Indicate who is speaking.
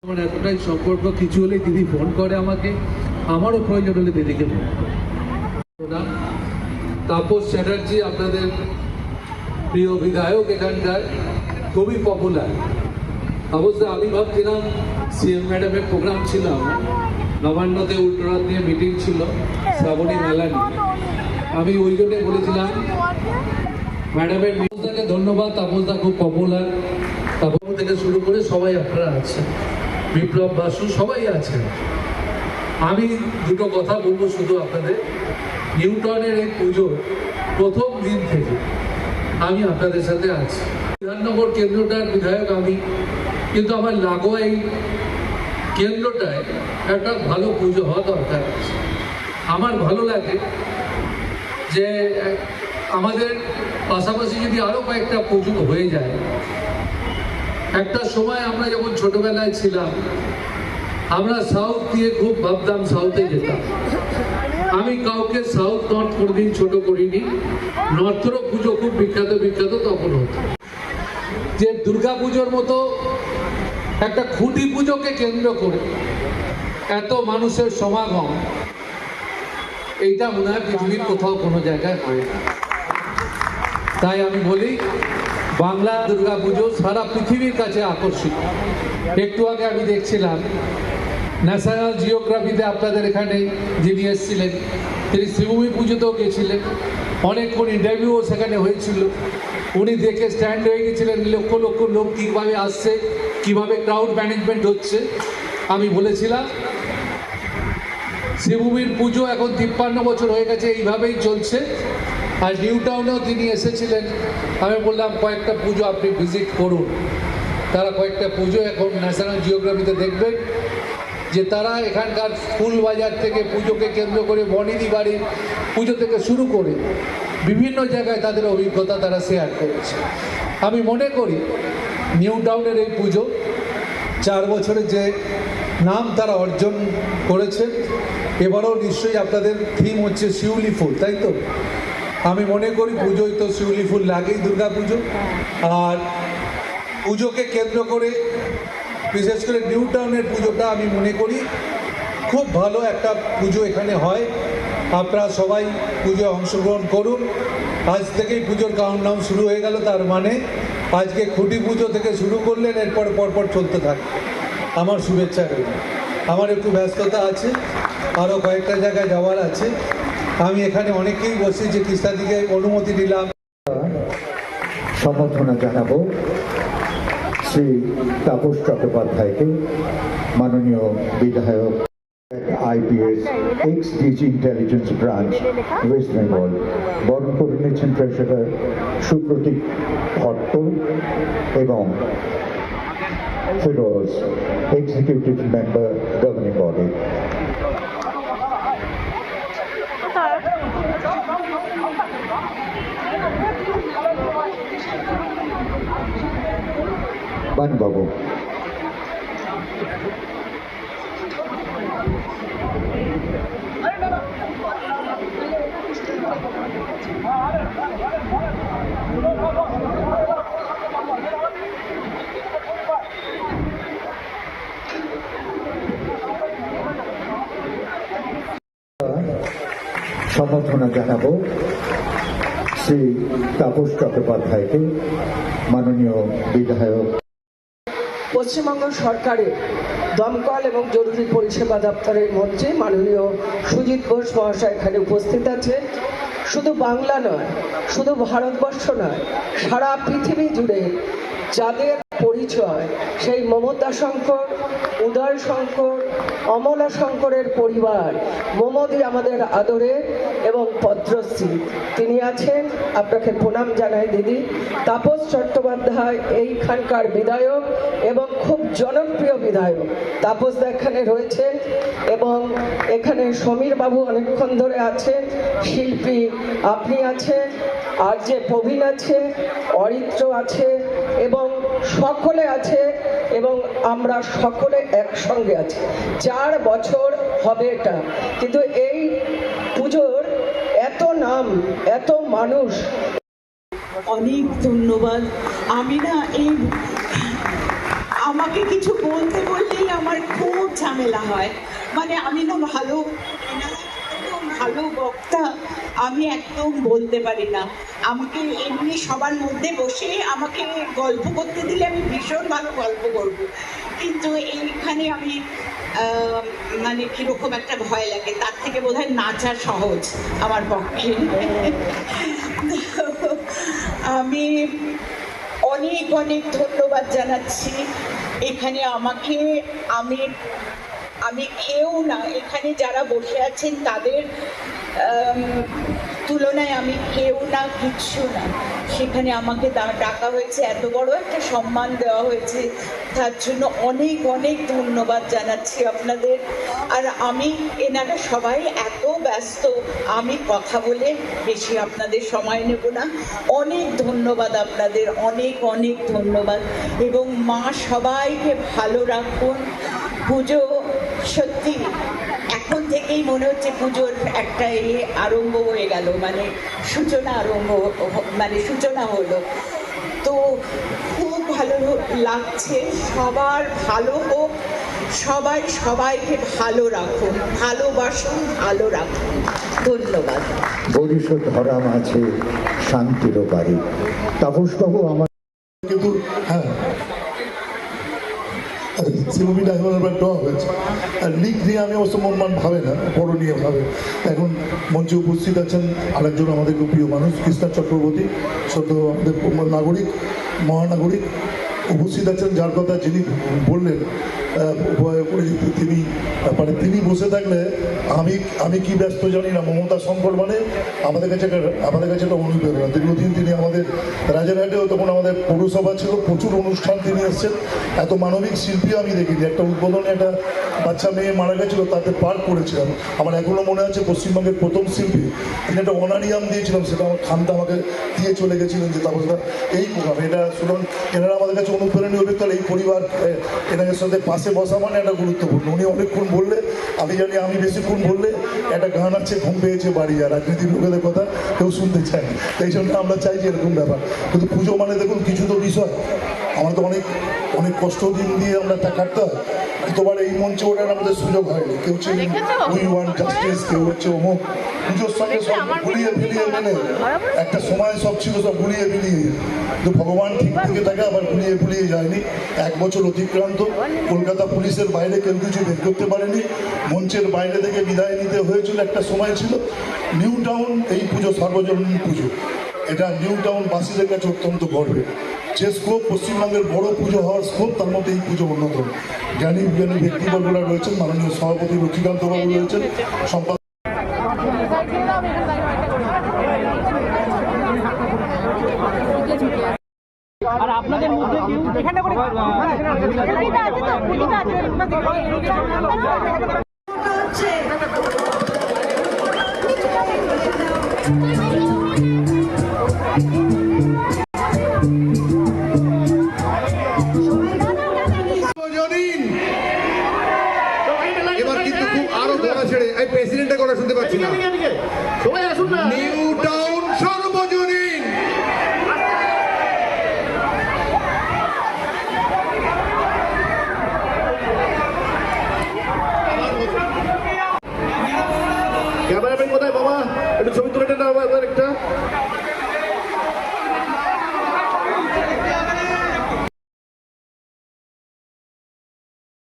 Speaker 1: আমার এতটাই সম্পর্ক, কিছু হলে দিদি ফোন করে আমাকে, আমারও প্রয়োজন হলে দিদিকে ফোন করে। তাপস চ্যাটার্জি আপনাদের প্রিয় বিধায়ক, এখানকার খুবই পপুলার। অবশ্য আমি ভাবছিলাম সিএম ম্যাডামের প্রোগ্রাম ছিল, আমার নবান্নতে উল্টোরাত নিয়ে মিটিং ছিল, শ্রাবণী মেলা নিয়ে। আমি ওই জন্যে বলেছিলাম ম্যাডামের তাপসদাকে ধন্যবাদ। তাপসদা খুব পপুলার, তাপস থেকে শুরু করে সবাই আপনারা আছেন, বিপ্লব বাসু সবাই আছেন। আমি দুটো কথা বলবো শুধু আপনাদের। নিউটাউনের এই পুজো প্রথম দিন থেকে আমি আপনাদের সাথে আছি। বিধাননগর কেন্দ্রটার বিধায়ক আমি, কিন্তু আমার লাগোয়া এই কেন্দ্রটায় একটা ভালো পুজো হওয়া দরকার আছে। আমার ভালো লাগে যে আমাদের পাশাপাশি যদি আরও কয়েকটা পুজো হয়ে যায়। একটা সময় আমরা যখন ছোটবেলায় ছিলাম, আমরা সাউথ দিয়ে খুব ভাবতাম সাউথে যেতাম। আমি কাউকে সাউথ নর্থ কোনোদিন ছোট করিনি। নর্থেরও পুজো খুব বিখ্যাত বিখ্যাত তখন হতো। যে দুর্গা পুজোর মতো একটা খুঁটি পুজোকে কেন্দ্র করে এত মানুষের সমাগম, এইটা মনে হয় পৃথিবীর কোথাও কোনো জায়গায় হয় না। তাই আমি বলি, বাংলা দুর্গা পুজো সারা পৃথিবীর কাছে আকর্ষিত। একটু আগে আমি দেখছিলাম ন্যাশনাল জিওগ্রাফিতে আপনাদের এখানে যিনি এসেছিলেন, তিনি শ্রীভূমি পুজোতেও গেছিলেন, অনেকক্ষণ ইন্টারভিউও সেখানে হয়েছিল। উনি দেখে স্ট্যান্ড হয়ে গেছিলেন, লক্ষ লক্ষ লোক কীভাবে আসছে, কীভাবে ক্রাউড ম্যানেজমেন্ট হচ্ছে। আমি বলেছিলাম শ্রীভূমির পুজো এখন 53 বছর হয়ে গেছে, এইভাবেই চলছে। আর নিউটাউনেও তিনি এসেছিলেন। আমি বললাম কয়েকটা পুজো আপনি ভিজিট করুন। তারা কয়েকটা পুজো এখন ন্যাশনাল জিওগ্রাফিতে দেখবেন যে তারা এখানকার ফুল বাজার থেকে পুজোকে কেন্দ্র করে বনিদি বাড়ির পুজো থেকে শুরু করে বিভিন্ন জায়গায় তাদের অভিজ্ঞতা তারা শেয়ার করেছে। আমি মনে করি নিউটাউনের এই পুজো 4 বছরের যে নাম তারা অর্জন করেছে, এবারও নিশ্চয়ই আপনাদের থিম হচ্ছে শিউলি ফুল, তাই তো? আমি মনে করি পুজোয় তো শিউলি ফুল লাগেই, দুর্গা পুজো। আর পুজোকে কেন্দ্র করে বিশেষ করে নিউটাউনের পুজোটা আমি মনে করি খুব ভালো একটা পুজো এখানে হয়। আপনারা সবাই পুজোয় অংশগ্রহণ করুন। আজ থেকেই পুজোর কাউন্টডাউন শুরু হয়ে গেল, তার মানে আজকে খুঁটি পুজো থেকে শুরু করলেন, এরপর পরপর চলতে থাকে। আমার শুভেচ্ছা রইল। আমার একটু ব্যস্ততা আছে, আরও কয়েকটা জায়গায় যাওয়ার আছে। আমি এখানে অনেকেই বসি যে কৃষ্ণাদিকে অনুমতি নিলাম।
Speaker 2: সম্বর্ধনা জানাবো শ্রী তাপস চট্টোপাধ্যায়কে, মাননীয় বিধায়ক, IPS, ex DG intelligence branch, West Bengal. বরণ করে নিচ্ছেন ট্রেজারার সুপ্রতীক ভট্ট এবং Firoz, executive member, governing body. বানবাবু, সম্বর্ধনা জানাবো শ্রী তাপস চট্টোপাধ্যায়কে, মাননীয় বিধায়ক।
Speaker 3: পশ্চিমবঙ্গ সরকারের দমকল এবং জরুরি পরিষেবা দপ্তরের মন্ত্রী মাননীয় সুজিত ঘোষ মহাশয় এখানে উপস্থিত আছে। শুধু বাংলা নয়, শুধু ভারতবর্ষ নয়, সারা পৃথিবী জুড়ে যাদের পরিচয় সেই মমতা শঙ্কর, উদয় শঙ্কর, অমলা শঙ্করের পরিবার, মোমদি আমাদের আদরের এবং পদ্মশ্রী, তিনি আছেন। আপনাকে প্রণাম জানাই দিদি। তাপস চট্টোপাধ্যায় এইখানকার বিধায়ক এবং খুব জনপ্রিয় বিধায়ক। তাপসদা এখানে রয়েছেন এবং এখানে সমীর বাবু অনেকক্ষণ ধরে আছেন, শিল্পী আপনি আছেন, আর যে প্রবীণ আছে, অরিত্র আছে এবং সকলে আছে এবং আমরা সকলে একসঙ্গে আছি। 4 বছর হবে এটা, কিন্তু এই পুজোর এত নাম, এত মানুষ।
Speaker 4: অনেক ধন্যবাদ। আমি না এই আমাকে কিছু বলতে বললেই ঝামেলা হয়। মানে আমি না ভালো, এনারা একদম ভালো বক্তা, আমি একদম বলতে পারি না। আমাকে এমনি সবার মধ্যে বসে আমাকে গল্প করতে দিলে আমি ভীষণ ভালো গল্প করব, কিন্তু এইখানে আমি মানে কীরকম একটা ভয় লাগে, তার থেকে বোধহয় নাচা সহজ আমার পক্ষে। আমি অনেক অনেক ধন্যবাদ জানাচ্ছি এখানে আমাকে, আমি কেউ না, এখানে যারা বসে আছেন তাদের তুলনায় আমি কেউ না, কিচ্ছু না। সেখানে আমাকে ডাকা হয়েছে, এত বড় একটা সম্মান দেওয়া হয়েছে, তার জন্য অনেক অনেক ধন্যবাদ জানাচ্ছি আপনাদের। আর আমি, এনারা সবাই এত ব্যস্ত, আমি কথা বলে বেশি আপনাদের সময় নেব না। অনেক ধন্যবাদ আপনাদের, অনেক অনেক ধন্যবাদ। এবং মা সবাইকে ভালো রাখুন। পুজো সত্যি এখন থেকেই মনে হচ্ছে পুজোর একটা আরম্ভ হয়ে গেল, মানে সূচনা হলো। তো খুব ভালো লাগছে, সবার ভালো হোক, সবাই সবাইকে ভালো রাখুন, ভালোবাসুন, ভালো রাখুন। ধন্যবাদ।
Speaker 2: ভবিষ্যৎ ধরা মাঝে শান্তিরও বাড়ি। তাপসবাবু আমার
Speaker 5: কিন্তু হ্যাঁ, সিনেমিটা এখন এবার দেওয়া হয়েছে, আর লিগ নিয়ে আমি অবশ্য মন ভাবে না, বড় নিয়ে ভাবে। এখন মঞ্চে উপস্থিত আছেন আরেকজন আমাদের খুব প্রিয় মানুষ, কৃষ্ণা চক্রবর্তী, সদ্য আমাদের নাগরিক, মহানাগরিক উপস্থিত আছেন, যার কথা যিনি বললেন তিনি বসে থাকলে আমি কি ব্যস্ত জানি না। মমতা শঙ্কর মানে আমাদের কাছে একটা অনুপ্রেরণা। দীর্ঘদিন তিনি আমাদের রাজারহাটেও, তখন আমাদের পৌরসভা ছিল, প্রচুর অনুষ্ঠান তিনি এসছেন। এত মানবিক শিল্পী আমি দেখিনি। একটা উদ্বোধনে একটা বাচ্চা মেয়ে মারা গেছিল, তাতে পার্ট করেছিলাম। আমার এখনো মনে আছে পশ্চিমবঙ্গের প্রথম শিল্পী, তিনি একটা অনারিয়াম দিয়েছিলাম, সেটা আমার খামটা আমাকে দিয়ে চলে গেছিলেন যে তাপসদা এই প্রোগ্রাম এটা শুনুন। এনারা আমাদের কাছে অনুপ্রেরণীয় ব্যক্তি। এই পরিবার এনাদের সাথে পাশে বসা মানে একটা গুরুত্বপূর্ণ। উনি অনেকক্ষণ বললে, আমি জানি আমি বেশিক্ষণ বললে একটা গান আছে, ঘুম পেয়েছে বাড়ি, আর রাজনীতির লোকেদের কথা কেউ শুনতে চায় না। এই জন্য আমরা চাই যে এরকম ব্যাপার। কিন্তু পুজো মানে দেখুন কিছু তো বিষয়, আমরা তো অনেক অনেক কষ্ট দিন দিয়ে আমরা তা কাটতে হয়। গতবার এই মঞ্চে ওঠার আমাদের সুযোগ হয়নি। কেউ ছিল উই ওয়ান্ট জাস্টিস, কেউ হচ্ছে অমুক। পুজোর সঙ্গে সব গুলিয়ে ফিরিয়ে মেনে একটা সময় সব ছিল, সব গুলিয়ে ফিরিয়ে, তো ভগবান ঠিক থেকে থাকে, আবার গুলিয়ে ফুলিয়ে যায়নি। 1 বছর অতিক্রান্ত, কলকাতা পুলিশের বাইরে কেউ কিছু বের করতে পারেনি, মঞ্চের বাইরে থেকে বিদায় নিতে হয়েছিল। একটা সময় ছিল নিউ টাউন, এই পুজো সার্বজনীন পুজো, এটা নিউ টাউন বাসীদের কাছে অত্যন্ত গর্বের। যে স্কোপ, পশ্চিমবঙ্গের বড় পুজো হওয়ার স্কোপ, তার মধ্যে এই পুজো অন্যতম। জ্ঞানী ব্যক্তিবর্গরা রয়েছেন, মাননীয় সভাপতি লক্ষ্মীকান্ত বাবু রয়েছেন, সম্পাদক
Speaker 6: আর আপনাদের মধ্যে কেউ এখানে করে
Speaker 7: এবার কিন্তু খুব আরো গলা ছেড়ে এই প্রেসিডেন্টের কথা শুনতে পাচ্ছি না।
Speaker 6: সবাই আসুন না।
Speaker 7: নিউ টাউন সর্বজনীন
Speaker 6: ক্যামেরাম্যান কোথায় বাবা, একটু ছবি তুলে নেন একটা।